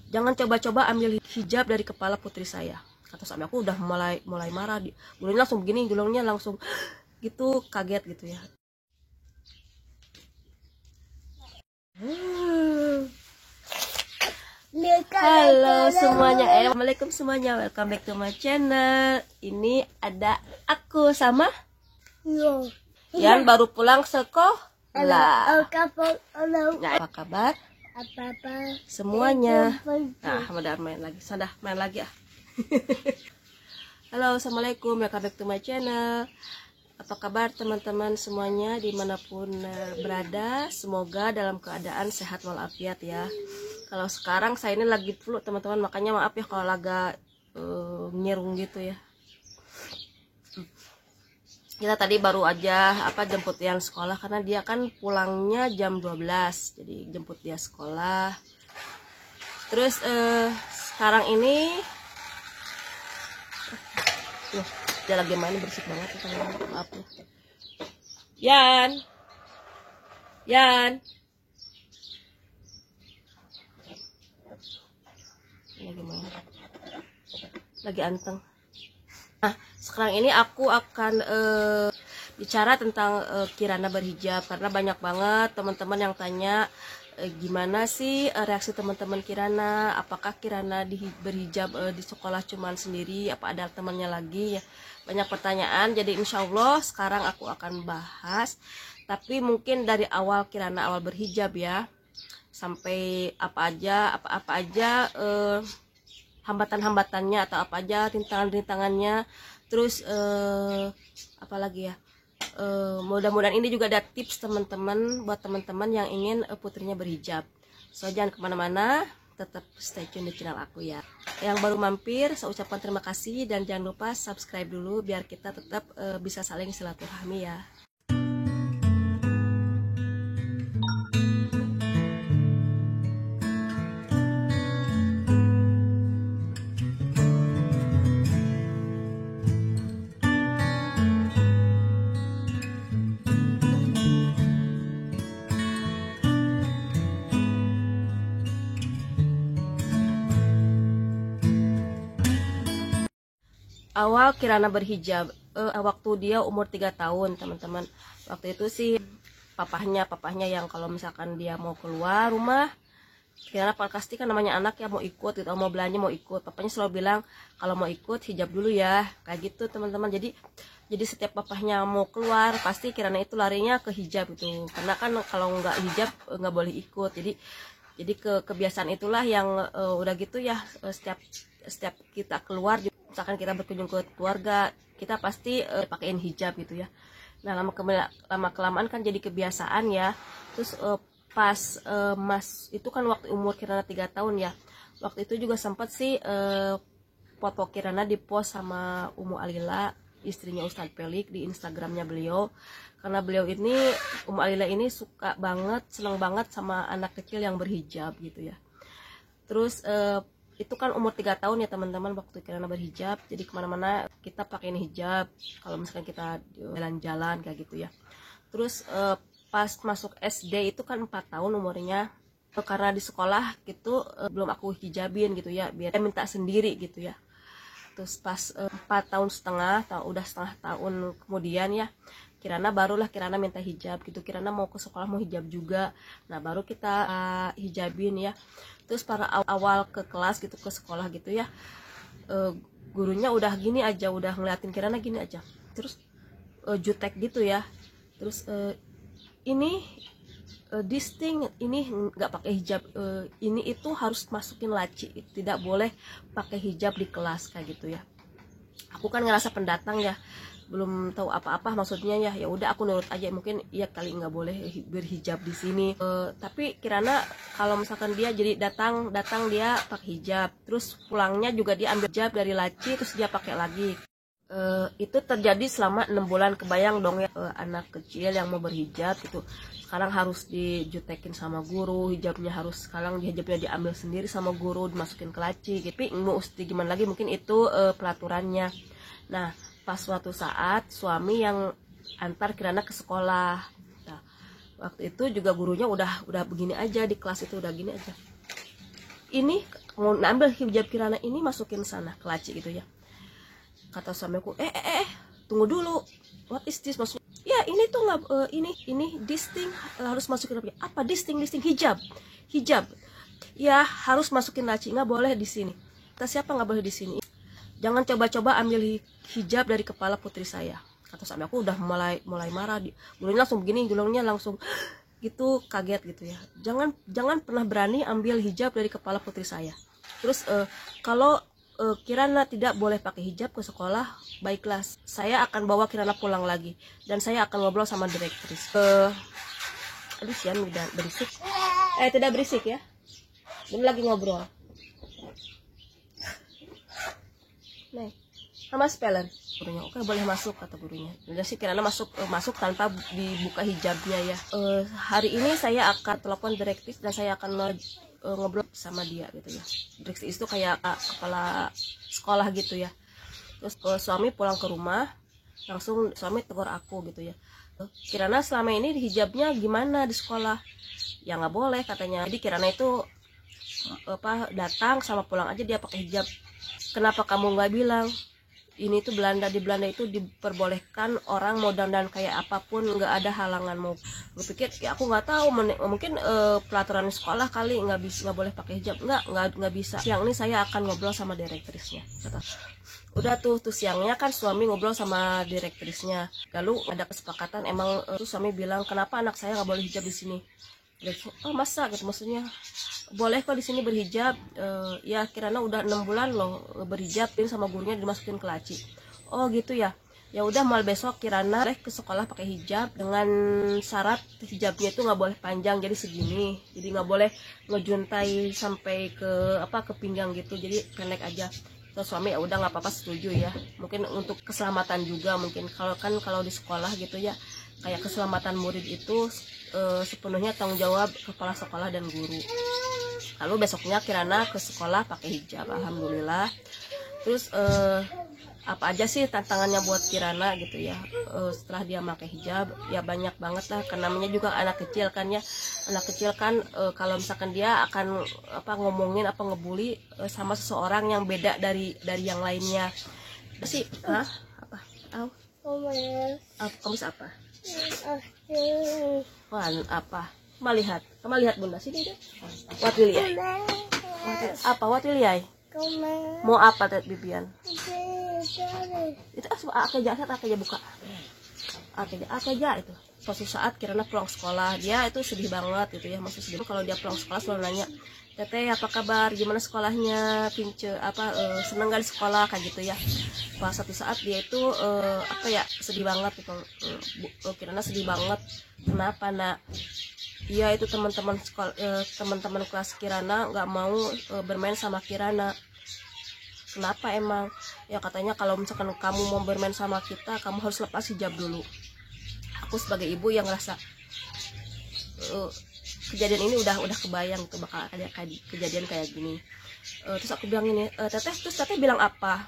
jangan coba-coba ambil hijab dari kepala putri saya. Kata suami aku udah mulai marah. Gurunya langsung begini, gurunya langsung gitu, kaget gitu ya. Halo semuanya, assalamualaikum semuanya, welcome back to my channel. Ini ada aku sama Yan baru pulang sekolah. Nah, apa kabar? Semuanya. Nah, udah main lagi, sudah main lagi ya. Halo, assalamualaikum, welcome back to my channel. Apa kabar teman-teman semuanya dimanapun berada? Semoga dalam keadaan sehat walafiat ya. Kalau sekarang saya ini lagi flu teman-teman, makanya maaf ya kalau agak nyerung gitu ya. Kita tadi baru aja jemput Yan sekolah karena dia kan pulangnya jam 12. Jadi jemput dia sekolah. Terus sekarang ini dia lagi main berisik banget ya, maaf ya. Yan lagi main, lagi anteng. Nah, sekarang ini aku akan bicara tentang Kirana berhijab, karena banyak banget teman-teman yang tanya gimana sih reaksi teman-teman Kirana, apakah Kirana berhijab di sekolah cuman sendiri, apa ada temannya lagi ya. Banyak pertanyaan, jadi insya Allah sekarang aku akan bahas, tapi mungkin dari awal Kirana awal berhijab ya, sampai apa aja hambatan-hambatannya atau apa aja rintangan-rintangannya. Terus apalagi ya, mudah-mudahan ini juga ada tips teman-teman buat teman-teman yang ingin putrinya berhijab. So jangan kemana-mana, tetap stay tune di channel aku ya. Yang baru mampir, saya ucapkan terima kasih dan jangan lupa subscribe dulu biar kita tetap bisa saling silaturahmi ya. Awal Kirana berhijab waktu dia umur 3 tahun teman-teman. Waktu itu sih papahnya yang kalau misalkan dia mau keluar rumah, Kirana pasti kan namanya anak ya, mau ikut gitu, mau belanja mau ikut, papanya selalu bilang kalau mau ikut hijab dulu ya, kayak gitu teman-teman. Jadi setiap papahnya mau keluar pasti Kirana itu larinya ke hijab gitu, karena kan kalau nggak hijab nggak boleh ikut. Jadi kebiasaan itulah yang udah gitu ya, setiap kita keluar, misalkan kita berkunjung ke keluarga, kita pasti pakein hijab gitu ya. Nah, lama kelamaan kan jadi kebiasaan ya. Terus pas Mas itu kan waktu umur Kirana 3 tahun ya, waktu itu juga sempat sih foto Kirana di post sama Umu Alila, istrinya Ustadz Pelik, di Instagramnya beliau. Karena beliau ini, Umu Alila ini seneng banget sama anak kecil yang berhijab gitu ya. Terus itu kan umur 3 tahun ya teman-teman waktu Kirana berhijab, jadi kemana-mana kita pakai hijab kalau misalkan kita jalan-jalan kayak gitu ya. Terus pas masuk SD itu kan 4 tahun umurnya, karena di sekolah gitu belum aku hijabin gitu ya, biar dia minta sendiri gitu ya. Terus pas 4 tahun setengah, udah setengah tahun kemudian ya, barulah Kirana minta hijab gitu. Kirana mau ke sekolah mau hijab juga, nah baru kita hijabin ya. Terus para awal ke kelas gitu, ke sekolah gitu ya, gurunya udah gini aja, udah ngeliatin Kirana gini aja, terus jutek gitu ya. Terus ini distinct, ini nggak pakai hijab, ini itu harus masukin laci, tidak boleh pakai hijab di kelas kayak gitu ya. Aku kan ngerasa pendatang ya, belum tahu apa-apa maksudnya ya. Ya udah aku nurut aja, mungkin ya kali nggak boleh berhijab di sini. Tapi Kirana kalau misalkan dia jadi datang dia pakai hijab, terus pulangnya juga dia ambil hijab dari laci, terus dia pakai lagi. Itu terjadi selama 6 bulan. Kebayang dong ya, anak kecil yang mau berhijab gitu, sekarang harus dijutekin sama guru, hijabnya diambil sendiri sama guru, dimasukin ke laci gitu. Tapi mesti gimana lagi, mungkin itu peraturannya. Nah, pas suatu saat suami yang antar Kirana ke sekolah. Nah, waktu itu juga gurunya udah begini aja, di kelas itu udah gini aja. ini mau ambil hijab Kirana ini masukin sana ke laci gitu ya. Kata suamiku, tunggu dulu, what is this, maksud ya ini tuh nggak ini this thing harus masukin apa, this thing hijab ya harus masukin laci, nggak boleh di sini. Kata siapa nggak boleh di sini, jangan coba-coba ambil hijab dari kepala putri saya. Kata suami aku udah mulai marah, gurunya langsung begini, gurunya langsung gitu kaget gitu ya. Jangan pernah berani ambil hijab dari kepala putri saya. Terus kalau Kirana tidak boleh pakai hijab ke sekolah, baiklah saya akan bawa Kirana pulang lagi dan saya akan ngobrol sama direktris. Aduh sian udah berisik. Tidak berisik ya. Ini lagi ngobrol. Nih, sama spellen. Gurunya, oke boleh masuk, kata gurunya. Jadi sih Kirana masuk tanpa dibuka hijabnya ya. Hari ini saya akan telepon direktris dan saya akan ngobrol sama dia gitu ya. Direktris itu kayak kepala sekolah gitu ya. Terus suami pulang ke rumah, langsung suami tegur aku gitu ya. Kirana selama ini hijabnya gimana di sekolah? Ya nggak boleh katanya. Jadi Kirana itu datang sama pulang aja dia pakai hijab. Kenapa kamu nggak bilang? Ini tuh di Belanda itu diperbolehkan orang mau dandan kayak apapun, nggak ada halangan. Mau gue pikir ya aku nggak tahu, mungkin peraturan sekolah kali nggak boleh pakai hijab. Nggak bisa. Siang ini saya akan ngobrol sama direktrisnya. Kata, udah tuh siangnya kan suami ngobrol sama direktrisnya, lalu ada kesepakatan emang tuh suami bilang kenapa anak saya nggak boleh hijab di sini. Oh masa gitu, maksudnya boleh kok di sini berhijab. Ya Kirana udah 6 bulan loh berhijab, sama gurunya dimasukin ke laci. Oh gitu ya. Ya udah mal besok Kirana boleh ke sekolah pakai hijab dengan syarat hijabnya itu nggak boleh panjang jadi segini. Jadi nggak boleh ngejuntai sampai ke pinggang gitu. Jadi pendek aja. Terus suami ya udah nggak apa-apa, setuju ya. Mungkin untuk keselamatan juga, mungkin kalau di sekolah gitu ya, kayak keselamatan murid itu sepenuhnya tanggung jawab kepala sekolah dan guru. Lalu besoknya Kirana ke sekolah pakai hijab, alhamdulillah. Terus apa aja sih tantangannya buat Kirana gitu ya, setelah dia pakai hijab ya banyak banget lah, karena namanya juga anak kecil kan ya. Anak kecil kan kalau misalkan dia akan ngomongin ngebully sama seseorang yang beda dari yang lainnya sih. Apa kamu bisa apa? Apa? Kamu lihat bunda sini deh. What will I? What will I? Mau apa teh Bibian? Itu aja buka. Aja itu. Suatu saat Kirana pulang sekolah, dia itu sedih banget gitu ya, masih sedih. Kalau dia pulang sekolah selalu nanya, Teteh apa kabar, gimana sekolahnya, seneng gak di sekolah kayak gitu ya. Pas satu saat dia itu sedih banget gitu. Kirana sedih banget. Kenapa nak? Iya itu teman-teman kelas Kirana nggak mau bermain sama Kirana. Kenapa emang? Ya katanya kalau misalkan kamu mau bermain sama kita, kamu harus lepas hijab dulu. Aku sebagai ibu yang ngerasa kejadian ini udah kebayang tuh bakal ada kejadian kayak gini. Terus aku bilang ini, teteh bilang apa?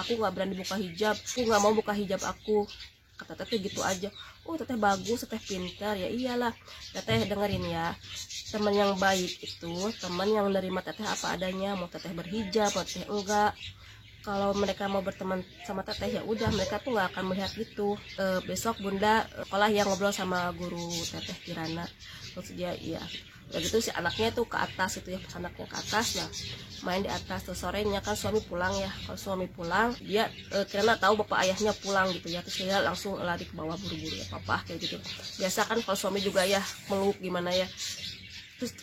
Aku nggak berani buka hijab, aku nggak mau buka hijab aku. Kata teteh gitu aja. Oh teteh bagus, teteh pintar. Ya iyalah, teteh dengerin ya, teman yang baik itu teman yang menerima teteh apa adanya. Mau teteh berhijab, mau teteh enggak, kalau mereka mau berteman sama teteh ya udah, mereka tuh nggak akan melihat gitu. Besok bunda sekolah yang ngobrol sama guru teteh Kirana. Terus dia iya udah gitu si anaknya tuh ke atas itu ya, pas anaknya ke atas ya main di atas. Terus sorenya kan suami pulang ya, kalau suami pulang dia Kirana tahu bapak ayahnya pulang gitu ya, terus dia langsung lari ke bawah buru-buru ya papa kayak gitu. Biasa kan kalau suami juga ya meluk gimana ya. Terus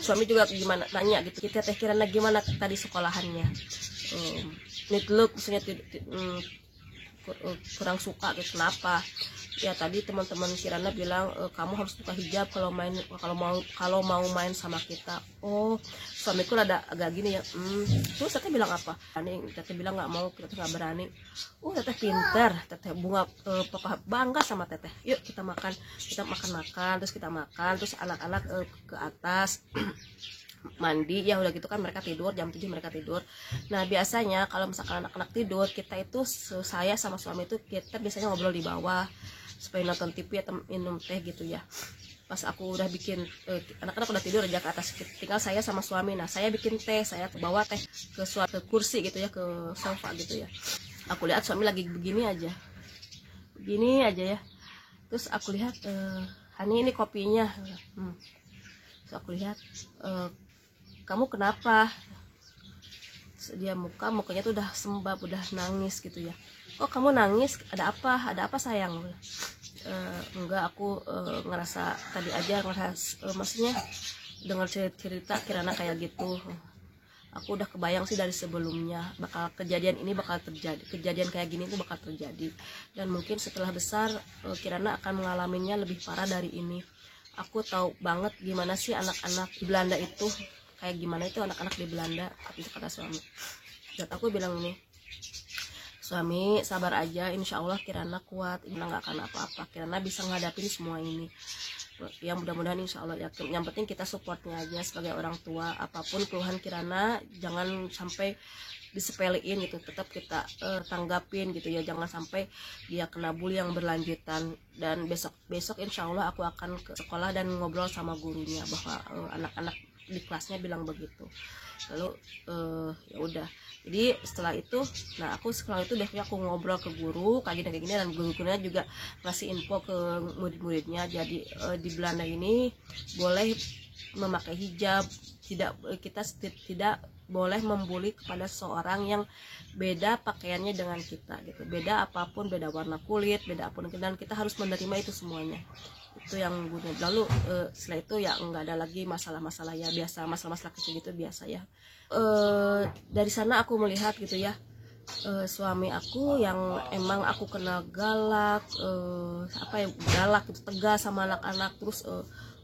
suami juga gimana nanya gitu, kita teh Kirana gimana tadi sekolahannya, need look misalnya kurang suka gitu. Kenapa? Ya tadi teman-teman Kirana bilang kamu harus buka hijab kalau mau main sama kita. Oh suamiku rada agak gini ya. Terus teteh bilang apa? Teteh bilang nggak mau, teteh nggak berani. Teteh pinter, teteh bunga. Papa bangga sama teteh. Yuk kita makan terus kita makan terus anak-anak ke atas mandi ya udah gitu kan, mereka tidur jam 7 mereka tidur. Nah biasanya kalau misalkan anak-anak tidur, kita itu saya sama suami itu kita biasanya ngobrol di bawah supaya nonton TV atau minum teh gitu ya. pas aku udah bikin anak-anak udah tidur aja ke atas, tinggal saya sama suami. Nah saya bikin teh, saya bawa teh ke suatu kursi gitu ya, ke sofa gitu ya. Aku lihat suami lagi begini aja ya. Terus aku lihat Hani ini kopinya. Terus aku lihat kamu kenapa? Terus dia mukanya tuh udah sembab, udah nangis gitu ya. Oh kamu nangis, ada apa sayang? Enggak, aku ngerasa tadi aja maksudnya dengar cerita Kirana kayak gitu. Aku udah kebayang sih dari sebelumnya kejadian kayak gini tuh bakal terjadi, dan mungkin setelah besar Kirana akan mengalaminya lebih parah dari ini. Aku tahu banget gimana sih anak-anak di Belanda itu, kayak gimana itu anak-anak di Belanda, itu kata suami. Dan aku bilang ini, suami sabar aja, insya Allah Kirana kuat, Kirana nggak akan apa-apa, Kirana bisa ngadapin semua ini. Yang mudah-mudahan insya Allah yakin. Yang penting kita supportnya aja sebagai orang tua. Apapun keluhan Kirana jangan sampai disepelein gitu, tetap kita tanggapin gitu ya, jangan sampai dia kena bully yang berlanjutan. Dan besok insya Allah aku akan ke sekolah dan ngobrol sama gurunya bahwa anak-anak di kelasnya bilang begitu. Lalu ya udah, jadi setelah itu besoknya aku ngobrol ke guru kayak gini, dan guru-gurunya juga ngasih info ke murid-muridnya. Jadi di Belanda ini boleh memakai hijab, kita tidak boleh membuli kepada seorang yang beda pakaiannya dengan kita gitu, beda apapun, beda warna kulit, beda apapun, dan kita harus menerima itu semuanya. Itu yang gue lalu setelah itu ya nggak ada lagi masalah-masalah ya biasa, masalah-masalah kecil gitu biasa ya. Dari sana aku melihat gitu ya, suami aku yang emang aku kenal galak, galak gitu, tegas sama anak-anak, terus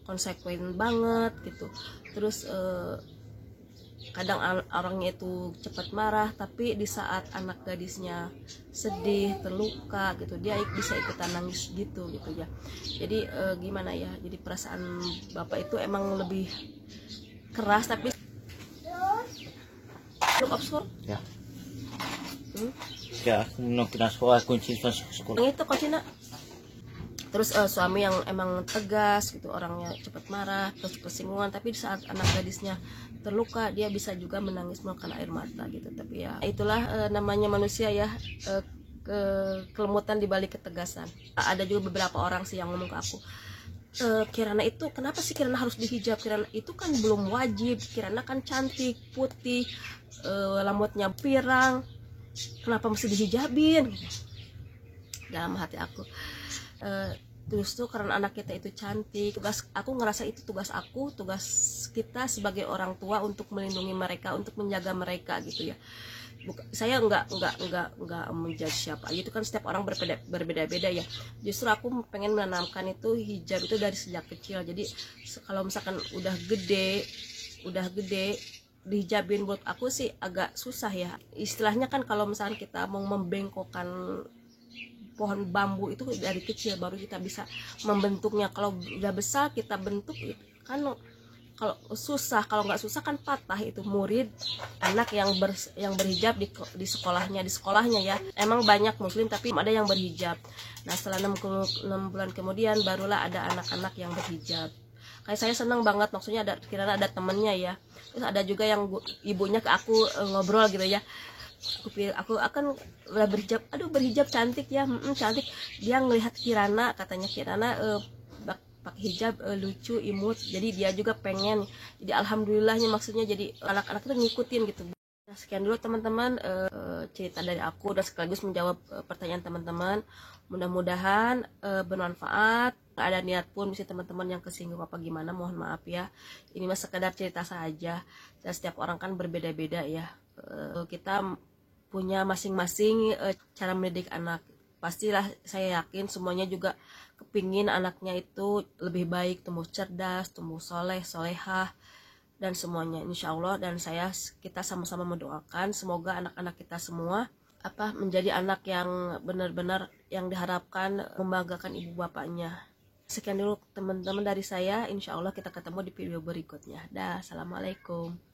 konsekuen banget gitu. Terus kadang orangnya itu cepat marah, tapi di saat anak gadisnya sedih, terluka gitu, dia bisa ikutan nangis gitu ya. Jadi gimana ya, jadi perasaan bapak itu emang lebih keras. Tapi look up ya. Ya, no kena sekolah kunci sekolah. Itu kuncinya. Terus suami yang emang tegas gitu, orangnya cepat marah, terus persinggungan, tapi di saat anak gadisnya terluka dia bisa juga menangis mengeluarkan air mata gitu. Tapi ya itulah namanya manusia ya, kelemutan dibalik ketegasan. Ada juga beberapa orang sih yang ngomong ke aku, Kirana itu kenapa sih Kirana harus dihijab? Kirana itu kan belum wajib, Kirana kan cantik, putih, rambutnya pirang, kenapa mesti dihijabin? Dalam hati aku, terus tuh karena anak kita itu cantik, aku ngerasa itu tugas kita sebagai orang tua untuk melindungi mereka, untuk menjaga mereka gitu ya. Saya nggak menjudge siapa, itu kan setiap orang berbeda-beda ya. Justru aku pengen menanamkan itu hijab itu dari sejak kecil. Jadi kalau misalkan udah gede dihijabin, buat aku sih agak susah ya. Istilahnya kan kalau misalkan kita mau membengkokkan pohon bambu itu dari kecil baru kita bisa membentuknya. Kalau udah besar kita bentuk kan kalau susah, kalau nggak susah kan patah itu murid anak yang berhijab di sekolahnya ya. Emang banyak muslim tapi ada yang berhijab. Nah setelah 6 bulan kemudian barulah ada anak-anak yang berhijab. Kayak saya senang banget, maksudnya kira-kira ada temennya ya. Terus ada juga yang ibunya ke aku ngobrol gitu ya. Aku akan berhijab, aduh berhijab cantik ya, cantik. Dia ngelihat Kirana, katanya Kirana pakai hijab lucu, imut, jadi dia juga pengen. Jadi alhamdulillahnya, maksudnya jadi anak-anak itu ngikutin gitu. Nah, sekian dulu teman-teman cerita dari aku dan sekaligus menjawab pertanyaan teman-teman. Mudah-mudahan bermanfaat. Nggak ada niat pun bisa teman-teman yang kesinggung apa gimana, mohon maaf ya. Ini mah sekedar cerita saja, dan setiap orang kan berbeda-beda ya. Kita punya masing-masing cara mendidik anak. Pastilah saya yakin semuanya juga kepingin anaknya itu lebih baik, tumbuh cerdas, tumbuh soleh, solehah, dan semuanya insya Allah. Dan kita sama-sama mendoakan semoga anak-anak kita semua menjadi anak yang benar-benar yang diharapkan, membanggakan ibu bapaknya. Sekian dulu teman-teman dari saya, insya Allah kita ketemu di video berikutnya. Dah, assalamualaikum.